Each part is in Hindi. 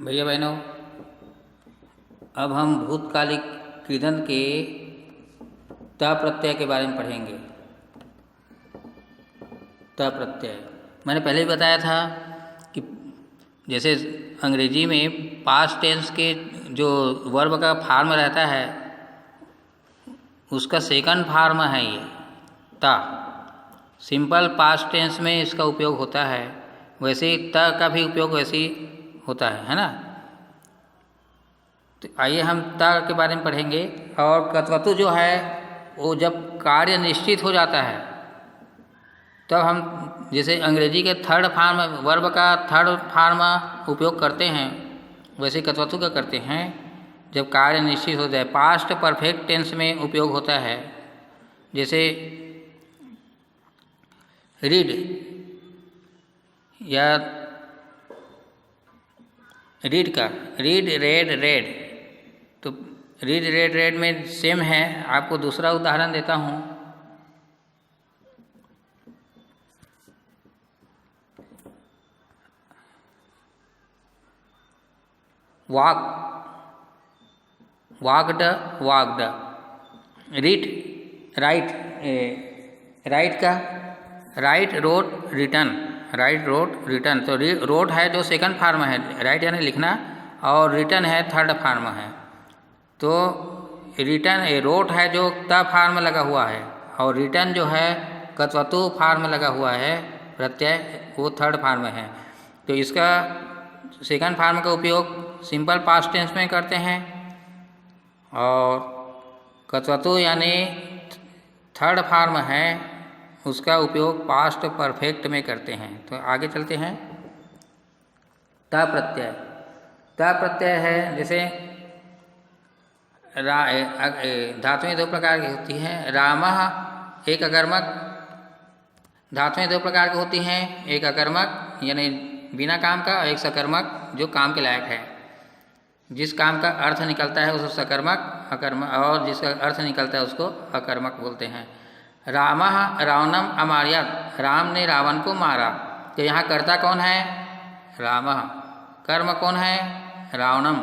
भैया बहनों, अब हम भूतकालिक कृदंत के त प्रत्यय के बारे में पढ़ेंगे। त प्रत्यय मैंने पहले ही बताया था कि जैसे अंग्रेजी में पास्ट टेंस के जो वर्ब का फॉर्म रहता है उसका सेकंड फॉर्म है ये ता। सिंपल पास्ट टेंस में इसका उपयोग होता है, वैसे ही त का भी उपयोग वैसे ही होता है ना। तो आइए हम त के बारे में पढ़ेंगे। और कत्वतु जो है वो जब कार्य निश्चित हो जाता है तब हम जैसे अंग्रेजी के थर्ड फॉर्म वर्ब का थर्ड फॉर्म उपयोग करते हैं, वैसे कत्वतु का करते हैं जब कार्य निश्चित हो जाए। पास्ट परफेक्ट टेंस में उपयोग होता है, जैसे रीड या रीड का रीड रेड रेड, तो रीड रेड रेड में सेम है। आपको दूसरा उदाहरण देता हूँ। Walk walked walked, read write write का write wrote written, write wrote written. तो रोट है जो सेकंड फॉर्म है, राइट यानी लिखना, और रिटर्न है थर्ड फॉर्म है। तो रिटर्न रोट है जो त फॉर्म लगा हुआ है, और रिटर्न जो है कत्वतु फॉर्म लगा हुआ है प्रत्यय, वो थर्ड फॉर्म है। तो इसका सेकंड फॉर्म का उपयोग सिंपल पास्ट टेंस में करते हैं, और कत्वतु यानी थर्ड फॉर्म है उसका उपयोग पास्ट परफेक्ट में करते हैं। तो आगे चलते हैं। त प्रत्यय, त प्रत्यय है जैसे धातुएं दो प्रकार की होती हैं। रामः एक अकर्मक, धातुएं दो प्रकार की होती हैं, एक अकर्मक यानी बिना काम का, और एक सकर्मक जो काम के लायक है। जिस काम का अर्थ निकलता है उसको सकर्मक अकर्मक, और जिसका अर्थ निकलता है उसको अकर्मक बोलते हैं। रामः रावणम अमार्यात, राम ने रावण को मारा। तो यहाँ कर्ता कौन है? रामः। कर्म कौन है? रावणम।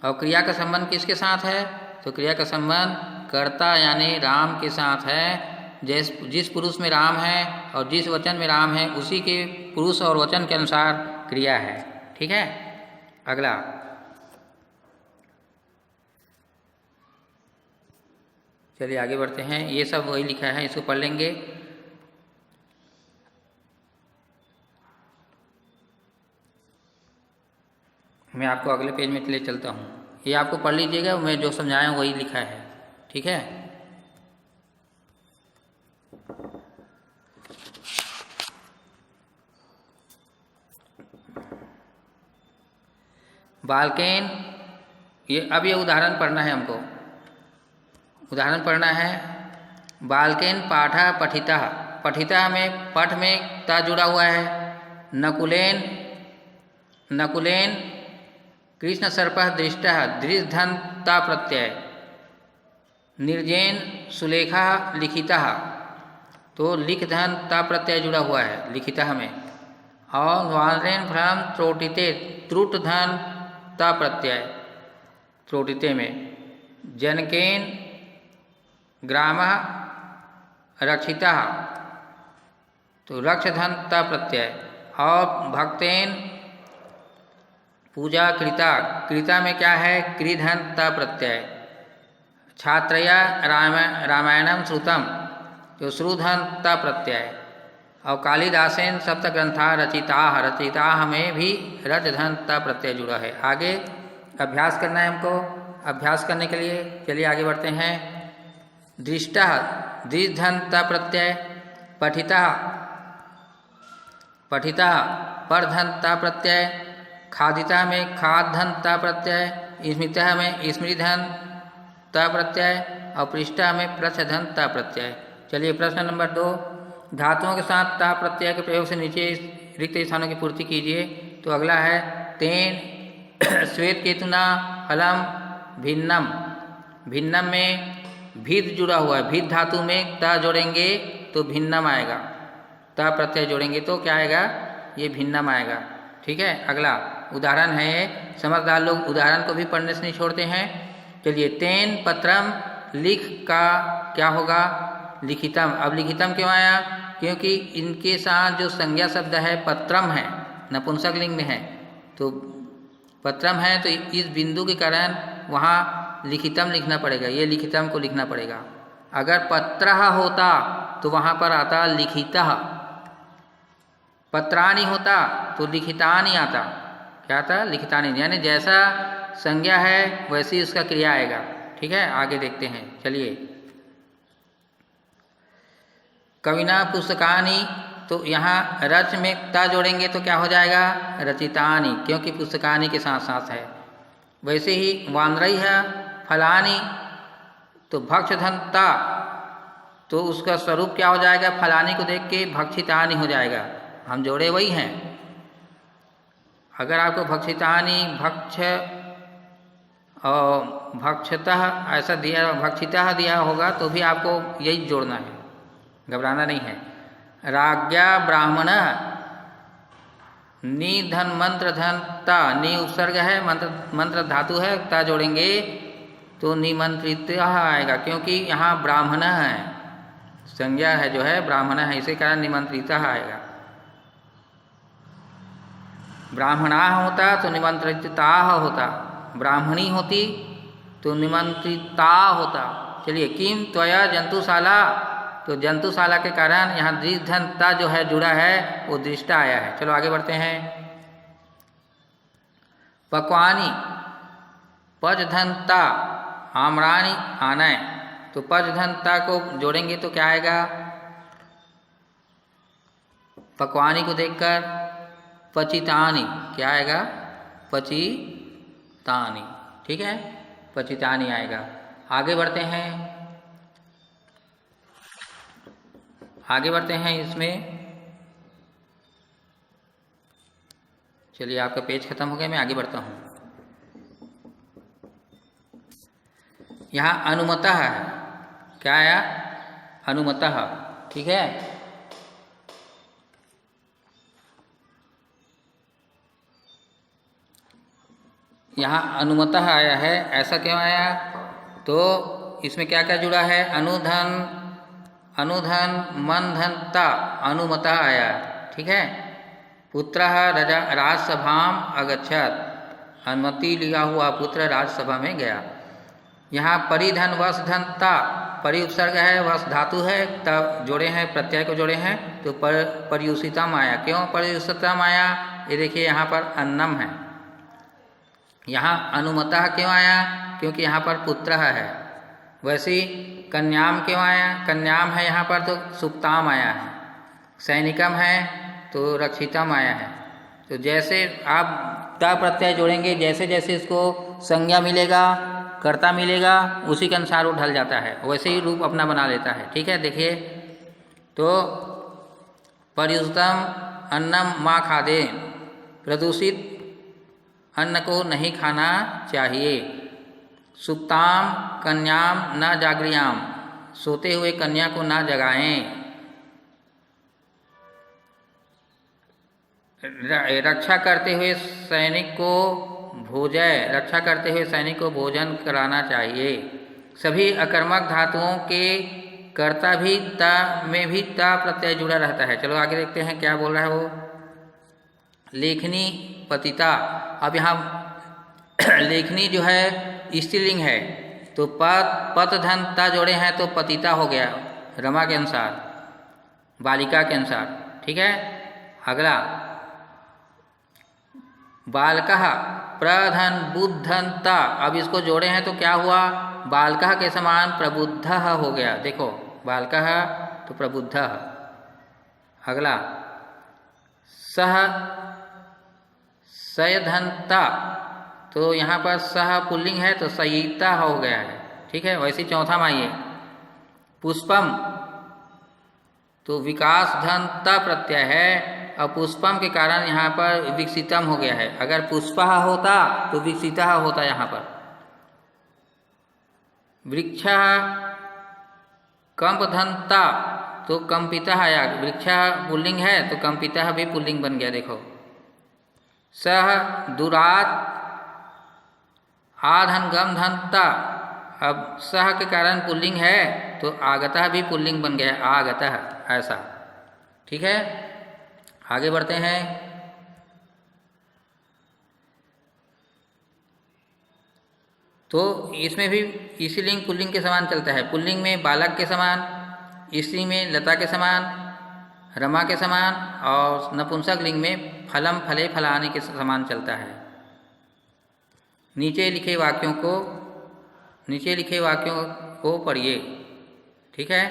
और क्रिया का संबंध किसके साथ है? तो क्रिया का संबंध कर्ता यानी राम के साथ है। जिस पुरुष में राम है और जिस वचन में राम है उसी के पुरुष और वचन के अनुसार क्रिया है। ठीक है। अगला चलिए आगे बढ़ते हैं। ये सब वही लिखा है, इसको पढ़ लेंगे। मैं आपको अगले पेज में ले चलता हूँ, ये आपको पढ़ लीजिएगा, मैं जो समझाया वही लिखा है। ठीक है। बालकेन, अब ये उदाहरण पढ़ना है हमको। उदाहरण पढ़ना है। बालकेन पाठा पठिता, पठिता में पठ में ता जुड़ा हुआ है। नकुलेन, नकुलेन कृष्ण सर्पः दृष्टः, दृष्ट धन ता प्रत्यय। निर्जेन सुलेखा लिखिता, तो लिख धन ता प्रत्यय जुड़ा हुआ है लिखिता में। और वानरेन फलम त्रोटिते, त्रुट धन ता प्रत्यय त्रोटिते में। जनकेन ग्रामः रक्षिता, तो रक्ष धन ता प्रत्यय। और भक्तेन पूजा कृता, कृता में क्या है? कृधन ता प्रत्यय। छात्रया रामायणम श्रुतम, तो श्रुधन ता प्रत्यय। और कालिदासेन सप्तग्रंथा रचिता, रचिता में भी रजधन ता प्रत्यय जुड़ा है। आगे अभ्यास करना है हमको। अभ्यास करने के लिए चलिए आगे बढ़ते हैं। दृष्टा दृधन ता प्रत्यय। पठिता, पठिता परधन ता प्रत्यय। खादिता में खादधन ता प्रत्यय। स्मृता में स्मृधन ता प्रत्यय। और पृष्ठा में प्रच्छधन ता प्रत्यय। चलिए प्रश्न नंबर 2, धातुओं के साथ ता प्रत्यय के प्रयोग से नीचे रिक्त स्थानों की पूर्ति कीजिए। तो अगला है तेन श्वेत केतुना फलम भिन्नम, भिन्नम में भिद जुड़ा हुआ है, भिद धातु में ता जोड़ेंगे तो भिन्नम आएगा। ता प्रत्यय जोड़ेंगे तो क्या आएगा? ये भिन्नम आएगा। ठीक है। अगला उदाहरण है ये। समझदार लोग उदाहरण को भी पढ़ने से नहीं छोड़ते हैं। चलिए, तेन पत्रम लिख का क्या होगा? लिखितम। अब लिखितम क्यों आया? क्योंकि इनके साथ जो संज्ञा शब्द है पत्रम है, नपुंसक लिंग में है, तो पत्रम है, तो इस बिंदु के कारण वहाँ लिखितम लिखना पड़ेगा, ये लिखितम को लिखना पड़ेगा। अगर पत्रः होता तो वहाँ पर आता लिखितः, पत्राणि होता तो लिखितानि आता। क्या आता? लिखितानि। यानी जैसा संज्ञा है वैसी उसका क्रिया आएगा। ठीक है, आगे देखते हैं। चलिए, कविना पुस्तकानि, तो यहाँ रच में ता जोड़ेंगे तो क्या हो जाएगा? रचितानि, क्योंकि पुस्तकानि के साथ साथ है। वैसे ही वानरई है फलानी, तो भक्ष धनता, तो उसका स्वरूप क्या हो जाएगा? फलानी को देख के भक्षितानि हो जाएगा। हम जोड़े वही हैं। अगर आपको भक्षितानि, भक्ष और भक्षतः ऐसा दिया, भक्षितः दिया होगा तो भी आपको यही जोड़ना है, घबराना नहीं है। राज्ञा ब्राह्मण, नी धन मंत्र धन ता, नी उपसर्ग है, मंत्र धातु है, ता जोड़ेंगे तो निमंत्रित आएगा, क्योंकि यहाँ ब्राह्मण है, संज्ञा है जो है ब्राह्मण है, इसी कारण निमंत्रित आएगा। ब्राह्मणा होता तो निमंत्रिता होता, ब्राह्मणी होती तो निमंत्रिता होता। चलिए, किम त्वया जंतुशाला, तो जंतुशाला के कारण यहाँ दृष्टधनता जो है जुड़ा है वो दृष्टा आया है। चलो आगे बढ़ते हैं। पक्वानी, पजधनता, आम्राणी आनय, तो पजधनता को जोड़ेंगे तो क्या आएगा? पक्वानी को देखकर पचितानी, क्या आएगा? पचितानी। ठीक है, पचितानी आएगा। आगे बढ़ते हैं, आगे बढ़ते हैं इसमें। चलिए, आपका पेज खत्म हो गया, मैं आगे बढ़ता हूँ। यहाँ अनुमतः है, क्या आया? अनुमतः। ठीक है, यहाँ अनुमतः आया है। ऐसा क्यों आया? तो इसमें क्या क्या जुड़ा है? अनुधन, अनुधन मनधनता, अनुमतः आया। ठीक है, पुत्रः राजसभाम अगच्छत, अनुमति लिया हुआ पुत्र राजसभा में गया। यहाँ परिधन वसधनता, परि उपसर्ग है, वस धातु है, तब जोड़े हैं, प्रत्यय को जोड़े हैं, तो पर्युषितम आया। क्यों पर्युषितम आया? ये देखिए, यहाँ पर अन्नम है। यहाँ अनुमतः क्यों आया? क्योंकि यहाँ पर पुत्र है। वैसे कन्याम क्यों आया? कन्याम है यहाँ पर तो सुप्ताम आया है। सैनिकम है तो रक्षितम आया है। तो जैसे आप ता प्रत्यय जोड़ेंगे, जैसे जैसे इसको संज्ञा मिलेगा, कर्ता मिलेगा, उसी के अनुसार वो ढल जाता है, वैसे ही रूप अपना बना लेता है। ठीक है, देखिए, तो पर्युषितम अन्नम माँ खादे, प्रदूषित अन्न को नहीं खाना चाहिए। सुप्ताम कन्याम न जागृयाम, सोते हुए कन्या को ना जगाएं। रक्षा करते हुए सैनिक को भोजय, रक्षा करते हुए सैनिक को भोजन कराना चाहिए। सभी अकर्मक धातुओं के कर्ता भी ता में भी ता प्रत्यय जुड़ा रहता है। चलो आगे देखते हैं क्या बोल रहा है वो। लेखनी पतिता, अब यहाँ लेखनी जो है स्त्रीलिंग है, तो पत धन ता जोड़े हैं तो पतिता हो गया, रमा के अनुसार, बालिका के अनुसार। ठीक है, अगला बालकः प्रधन बुद्धंता, अब इसको जोड़े हैं तो क्या हुआ? बालकः के समान प्रबुद्धः हो गया। देखो, बालकः तो प्रबुद्धः। अगला सह सयधनता, तो यहाँ पर सह पुल्लिंग है तो सयिता हो गया है। ठीक है, वैसे चौथा माइए पुष्पम, तो विकास धनता प्रत्यय है, और पुष्पम के कारण यहाँ पर विकसितम हो गया है। अगर पुष्पः होता तो विकसितः होता यहाँ पर। वृक्ष कंपधनता, तो कंपितः आया, वृक्ष पुल्लिंग है तो कंपितः भी पुल्लिंग बन गया। देखो, सह दुरात आधन गम धन ता। अब सह के कारण पुल्लिंग है तो आगतः भी पुल्लिंग बन गया, आगतः, ऐसा। ठीक है, आगे बढ़ते हैं। तो इसमें भी स्त्रीलिंग पुल्लिंग के समान चलता है। पुल्लिंग में बालक के समान, स्त्री में लता के समान, रमा के समान, और नपुंसक लिंग में फलम फले फलाने के समान चलता है। नीचे लिखे वाक्यों को पढ़िए। ठीक है,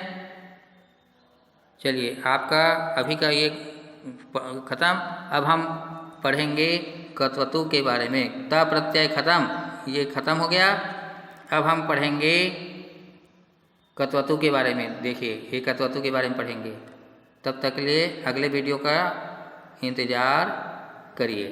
चलिए आपका अभी का ये खत्म। अब हम पढ़ेंगे कत्वतु के बारे में। त प्रत्यय खत्म, ये खत्म हो गया। अब हम पढ़ेंगे कत्वतु के बारे में। देखिए, ये कत्वतु के बारे में पढ़ेंगे। तब तक के लिए अगले वीडियो का इंतज़ार करिए।